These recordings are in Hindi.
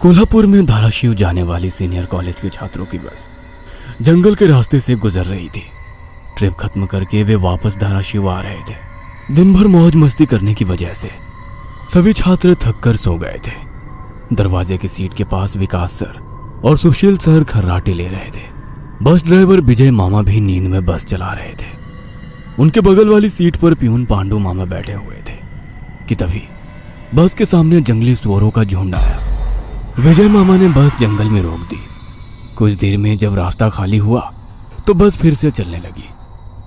कोल्हापुर में धाराशिव जाने वाली सीनियर कॉलेज के छात्रों की बस जंगल के रास्ते से गुजर रही थी। ट्रिप खत्म करके वे वापस धाराशिव आ रहे थे। दिन भर मौज मस्ती करने की वजह से सभी छात्र थक कर सो गए थे। दरवाजे की सीट के पास विकास सर और सुशील सर खर्राटे ले रहे थे। बस ड्राइवर विजय मामा भी नींद में बस चला रहे थे। उनके बगल वाली सीट पर प्यून पांडु मामा बैठे हुए थे कि तभी बस के सामने जंगली सुअरों का झुंड आया। विजय मामा ने बस जंगल में रोक दी। कुछ देर में जब रास्ता खाली हुआ तो बस फिर से चलने लगी।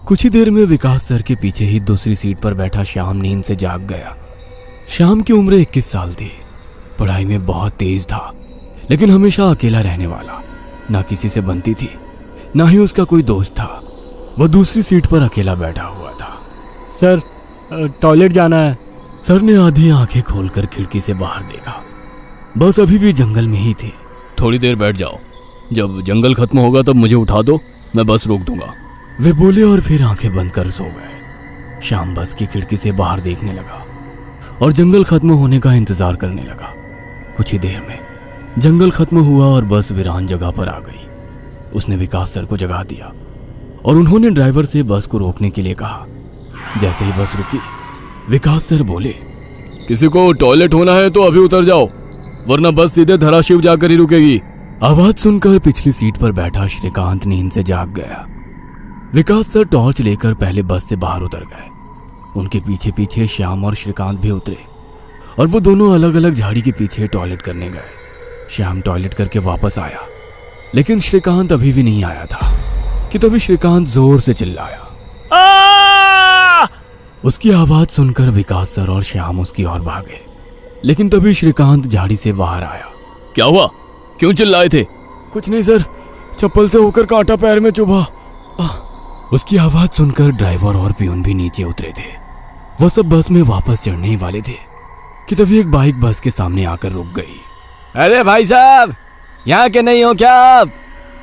कुछ ही देर में विकास सर के पीछे ही दूसरी सीट पर बैठा श्याम नींद से जाग गया। श्याम की उम्र 21 साल थी। पढ़ाई में बहुत तेज था, लेकिन हमेशा अकेला रहने वाला। ना किसी से बनती थी, ना ही उसका कोई दोस्त था। वह दूसरी सीट पर अकेला बैठा हुआ था। सर, टॉयलेट जाना है। सर ने आधी आंखें खोलकर खिड़की से बाहर देखा। बस अभी भी जंगल में ही थी। थोड़ी देर बैठ जाओ, जब जंगल खत्म होगा तब मुझे उठा दो, मैं बस रोक दूंगा। वे बोले और फिर आंखें बंद कर सो गए। श्याम बस की खिड़की से बाहर देखने लगा और जंगल खत्म होने का इंतजार करने लगा। कुछ ही देर में जंगल खत्म हुआ और बस वीरान जगह पर आ गई। उसने विकास सर को जगा दिया और उन्होंने ड्राइवर से बस को रोकने के लिए कहा। जैसे ही बस रुकी, विकास सर बोले, किसी को टॉयलेट होना है तो अभी उतर जाओ, वरना बस सीधे धाराशिव जाकर ही रुकेगी। आवाज सुनकर पिछली सीट पर बैठा श्रीकांत नींद से जाग गया। विकास सर टॉर्च लेकर पहले बस से बाहर उतर गए। उनके पीछे पीछे श्याम और श्रीकांत भी उतरे और वो दोनों अलग अलग झाड़ी के पीछे टॉयलेट करने गए। श्याम टॉयलेट करके वापस आया, लेकिन श्रीकांत अभी भी नहीं आया था कि तभी श्रीकांत जोर से चिल्लाया। उसकी आवाज सुनकर विकास सर और श्याम उसकी ओर भागे, लेकिन तभी श्रीकांत झाड़ी से बाहर आया। क्या हुआ, क्यों चिल्लाए थे? कुछ नहीं सर, चप्पल से होकर कांटा पैर में चुभा। उसकी आवाज सुनकर ड्राइवर और प्यून भी नीचे उतरे थे। वह सब बस में वापस चढ़ने ही वाले थे कि तभी एक बाइक बस के सामने आकर रुक गई। अरे भाई साहब, यहाँ के नहीं हो क्या आप?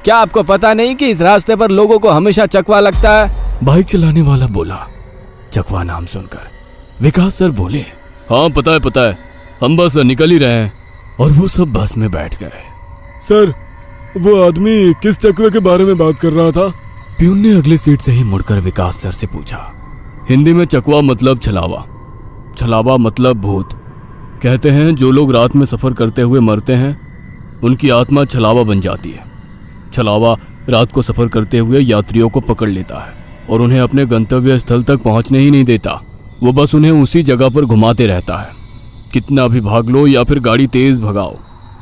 क्या आपको पता नहीं कि इस रास्ते पर लोगों को हमेशा चकवा लगता है? बाइक चलाने वाला बोला। चकवा नाम सुनकर विकास सर बोले, हाँ पता है, हम बस निकल ही रहे हैं। और वो सब बस में बैठ गए। सर, वो आदमी किस चकवे के बारे में बात कर रहा था? प्यून ने अगली सीट से ही मुड़कर विकास सर से पूछा। हिंदी में चकवा मतलब छलावा, छलावा मतलब भूत। कहते हैं जो लोग रात में सफर करते हुए मरते हैं उनकी आत्मा छलावा बन जाती है। छलावा रात को सफर करते हुए यात्रियों को पकड़ लेता है और उन्हें अपने गंतव्य स्थल तक पहुंचने ही नहीं देता। वो बस उन्हें उसी जगह पर घुमाते रहता है। कितना भी भाग लो या फिर गाड़ी तेज भगाओ,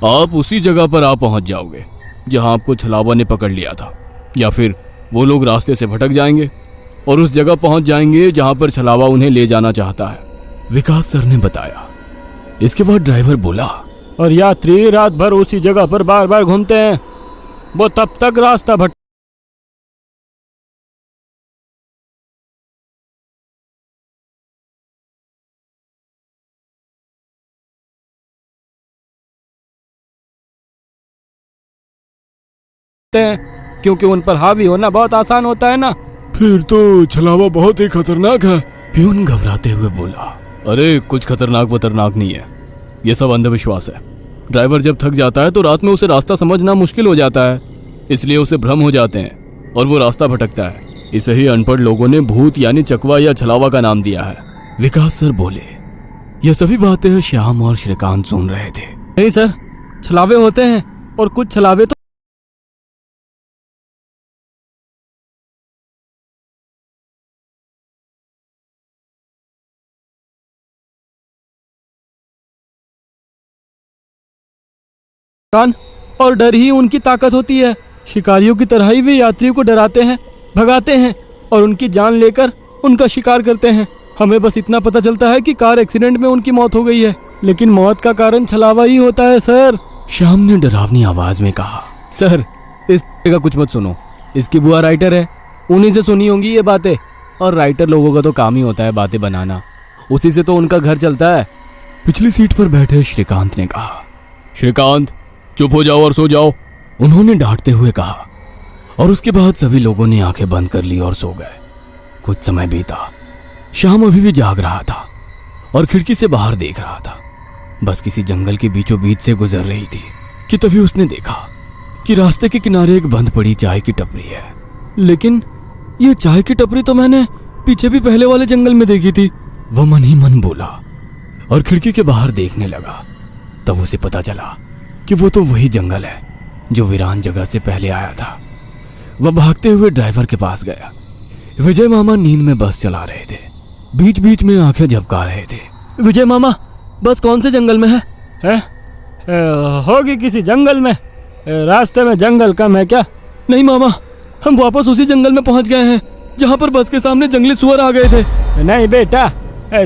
आप उसी जगह पर आ पहुंच जाओगे जहां आपको छलावा ने पकड़ लिया था। या फिर वो लोग रास्ते से भटक जाएंगे और उस जगह पहुंच जाएंगे जहां पर छलावा उन्हें ले जाना चाहता है, विकास सर ने बताया। इसके बाद ड्राइवर बोला, और यात्री रात भर उसी जगह पर बार बार घूमते हैं, वो तब तक रास्ता भटकते हैं, क्योंकि उन पर हावी होना बहुत आसान होता है ना। फिर तो छलावा बहुत ही खतरनाक है। प्यून घबराते हुए बोला। अरे कुछ खतरनाक वतरनाक नहीं है, ये सब अंधविश्वास है। ड्राइवर जब थक जाता है तो रात में उसे रास्ता समझना मुश्किल हो जाता है, इसलिए उसे भ्रम हो जाते हैं और वो रास्ता भटकता है। इसे ही अनपढ़ लोगों ने भूत यानी चकवा या छलावा का नाम दिया है। विकास सर बोले। ये सभी बातें श्याम और श्रीकांत सुन रहे थे। नहीं सर, छलावे होते हैं और कुछ छलावे तो और डर ही उनकी ताकत होती है। शिकारियों की तरह ही वे यात्रियों को डराते हैं, भगाते हैं और उनकी जान लेकर उनका शिकार करते हैं। हमें बस इतना पता चलता है कि कार एक्सीडेंट में उनकी मौत हो गई है, लेकिन मौत का कारण छलावा ही होता है सर। श्याम ने डरावनी आवाज में कहा। सर, इस का कुछ मत सुनो, इसकी बुआ राइटर है, उन्हीं से सुनी होंगी ये बातें। और राइटर लोगों का तो काम ही होता है बातें बनाना, उसी से तो उनका घर चलता है। पिछली सीट पर बैठे श्रीकांत ने कहा। श्रीकांत, चुप हो जाओ और सो जाओ, उन्होंने डांटते हुए कहा। और उसके बाद सभी लोगों ने आंखें बंद कर ली और सो गए। कुछ समय बीता। श्याम अभी भी जाग रहा था और खिड़की से बाहर देख रहा था। बस किसी जंगल के बीचों बीच से गुजर रही थी। कि तभी उसने देखा कि रास्ते के किनारे एक बंद पड़ी चाय की टपरी है। लेकिन ये चाय की टपरी तो मैंने पीछे भी पहले वाले जंगल में देखी थी। वह मन ही मन बोला और खिड़की के बाहर देखने लगा। तब उसे पता चला कि वो तो वही जंगल है जो वीरान जगह से पहले आया था। वह भागते हुए ड्राइवर के पास गया। विजय मामा नींद में बस चला रहे थे, बीच बीच में आंखें झपका रहे थे। विजय मामा, बस कौन से जंगल में है? होगी किसी जंगल में। रास्ते में जंगल कम है क्या? नहीं मामा, हम वापस उसी जंगल में पहुंच गए हैं जहां पर बस के सामने जंगली सुअर आ गए थे। नहीं बेटा,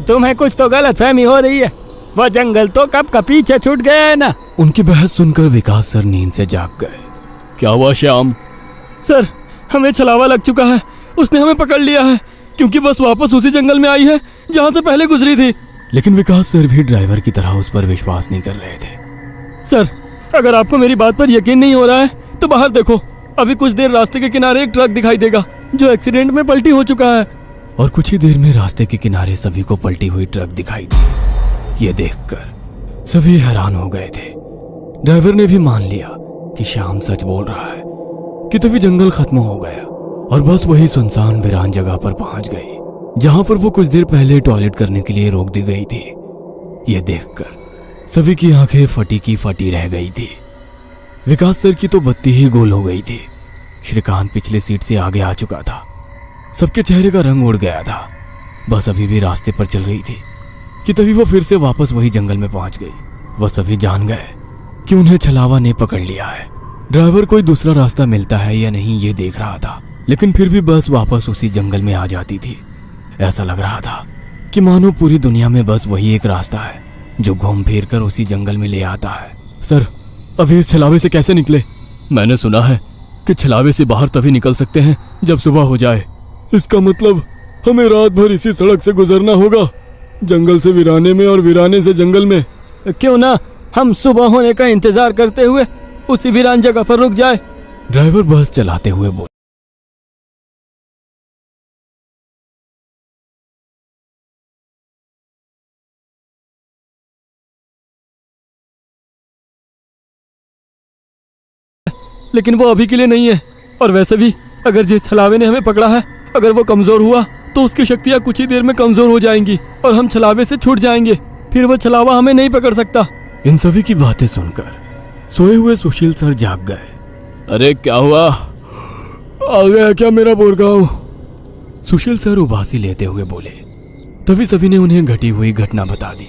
तुम्हें कुछ तो गलतफहमी हो रही है। वह जंगल तो कब का पीछे छूट गया है ना। उनकी बहस सुनकर विकास सर नींद से जाग गए। क्या हुआ श्याम? सर, हमें छलावा लग चुका है। उसने हमें पकड़ लिया है क्योंकि बस वापस उसी जंगल में आई है जहां से पहले गुजरी थी। लेकिन विकास सर भी ड्राइवर की तरह उस पर विश्वास नहीं कर रहे थे। सर, अगर आपको मेरी बात पर यकीन नहीं हो रहा है तो बाहर देखो। अभी कुछ देर रास्ते के किनारे एक ट्रक दिखाई देगा जो एक्सीडेंट में पलटी हो चुका है। और कुछ ही देर में रास्ते के किनारे सभी को पलटी हुई ट्रक दिखाई दी। ये देखकर सभी हैरान हो गए थे। ड्राइवर ने भी मान लिया कि श्याम सच बोल रहा है कि तभी जंगल खत्म हो गया और बस वही सुनसान वीरान जगह पर पहुंच गई जहां पर वो कुछ देर पहले टॉयलेट करने के लिए रोक दी गई थी। ये देखकर सभी की आंखें फटी की फटी रह गई थी। विकास सर की तो बत्ती ही गोल हो गई थी। श्रीकांत पिछले सीट से आगे आ चुका था। सबके चेहरे का रंग उड़ गया था। बस अभी भी रास्ते पर चल रही थी कि तभी वो फिर से वापस वही जंगल में पहुंच गई। वह सभी जान गए कि उन्हें छलावा ने पकड़ लिया है। ड्राइवर कोई दूसरा रास्ता मिलता है या नहीं ये देख रहा था, लेकिन फिर भी बस वापस उसी जंगल में आ जाती थी। ऐसा लग रहा था कि मानो पूरी दुनिया में बस वही एक रास्ता है जो घूम फिर कर उसी जंगल में ले आता है। सर, अभी इस छलावे से कैसे निकले? मैंने सुना है कि छलावे से बाहर तभी निकल सकते हैं जब सुबह हो जाए। इसका मतलब हमें रात भर इसी सड़क से गुजरना होगा, जंगल से वीराने में और वीराने से जंगल में। क्यों ना हम सुबह होने का इंतजार करते हुए उसी वीरान जगह पर रुक जाए। ड्राइवर बस चलाते हुए बोला। लेकिन वो अभी के लिए नहीं है। और वैसे भी अगर जिस छलावे ने हमें पकड़ा है, अगर वो कमजोर हुआ तो उसकी शक्तियां कुछ ही देर में कमजोर हो जाएंगी और हम छलावे से छूट जाएंगे। फिर वो छलावा हमें नहीं पकड़ सकता। इन सभी की बातें सुनकर सोए हुए सुशील सर जाग गए। अरे क्या हुआ? आ गया क्या मेरा बोरगांव? सुशील सर उबासी लेते हुए बोले। तभी सभी ने उन्हें घटी हुई घटना बता दी।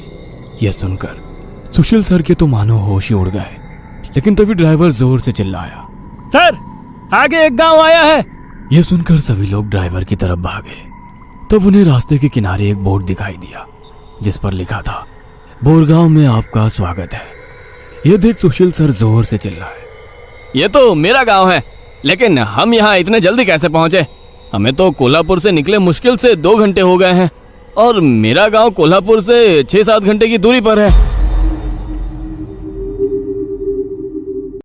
यह सुनकर सुशील सर के तो मानो होश ही उड़ गए। लेकिन तभी ड्राइवर जोर से चिल्लाया, सर, आगे एक गांव आया है। यह सुनकर सभी लोग ड्राइवर की तरफ भागे। तब उन्हें रास्ते के किनारे एक बोर्ड दिखाई दिया जिस पर लिखा था, बोरगांव में आपका स्वागत है। यह देख सुशील सर जोर से चिल्लाए, ये तो मेरा गांव है, लेकिन हम यहाँ इतने जल्दी कैसे पहुंचे? हमें तो कोल्हापुर से निकले मुश्किल से 2 घंटे हो गए हैं और मेरा गांव कोल्हापुर से 6-7 घंटे की दूरी पर है।